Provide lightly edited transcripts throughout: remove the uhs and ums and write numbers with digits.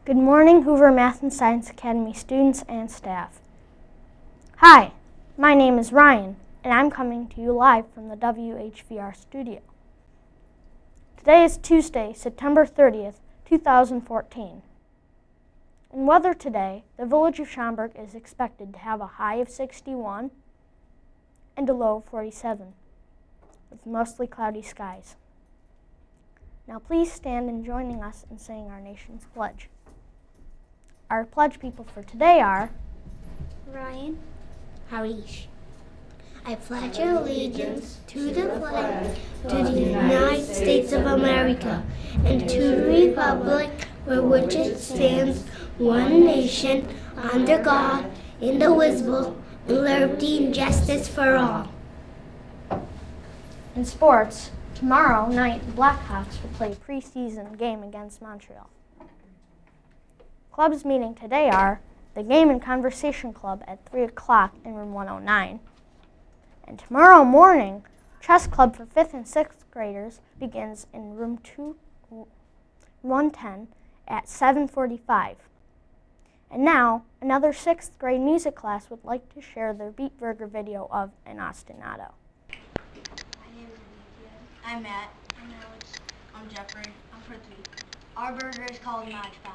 Good morning, Hoover Math and Science Academy students and staff. Hi, my name is Ryan, and I'm coming to you live from the WHVR studio. Today is Tuesday, September 30th, 2014. In weather today, the village of Schaumburg is expected to have a high of 61 and a low of 47, with mostly cloudy skies. Now please stand and join us in saying our nation's pledge. Our pledge people for today are Ryan, Harish. I pledge allegiance to the flag of the United States of America and to the republic for which it stands, one nation, under God, indivisible, with liberty and justice for all. In sports, tomorrow night the Blackhawks will play a preseason game against Montreal. Clubs meeting today are the Game and Conversation Club at 3 o'clock in room 109. And tomorrow morning, Chess Club for 5th and 6th graders begins in room 110 at 7:45. And now, another 6th grade music class would like to share their Beat Burger video of An Ostinato. My name is Alicia. I'm Matt. I'm Alex. I'm Jeffrey. I'm Prithvi. Our burger is called Majpa.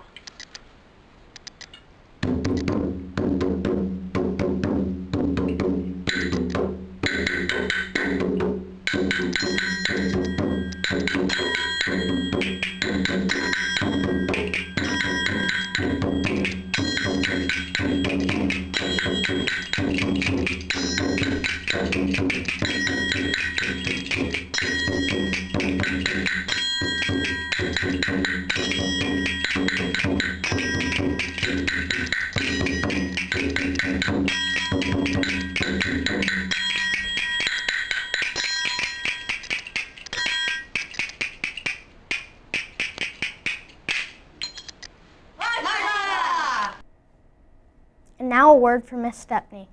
And now a word from Miss Stepney.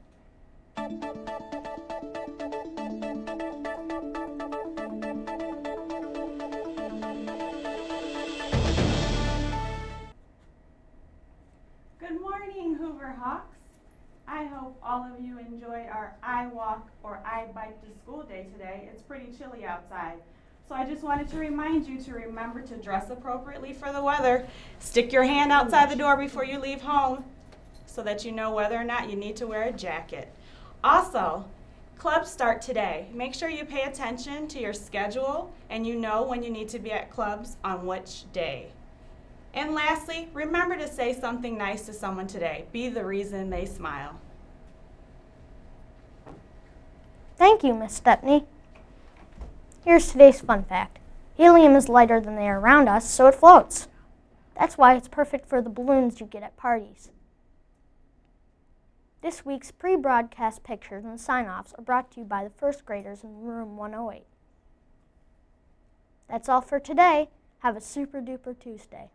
Good morning, Hoover Hawks. I hope all of you enjoy our I Walk or I Bike to School Day today. It's pretty chilly outside. So I just wanted to remind you to remember to dress appropriately for the weather. Stick your hand outside the door before you leave home so that you know whether or not you need to wear a jacket. Also, clubs start today. Make sure you pay attention to your schedule and you know when you need to be at clubs on which day. And lastly, remember to say something nice to someone today. Be the reason they smile. Thank you, Miss Stepney. Here's today's fun fact. Helium is lighter than the air around us, so it floats. That's why it's perfect for the balloons you get at parties. This week's pre-broadcast pictures and sign-offs are brought to you by the first graders in room 108. That's all for today. Have a super-duper Tuesday.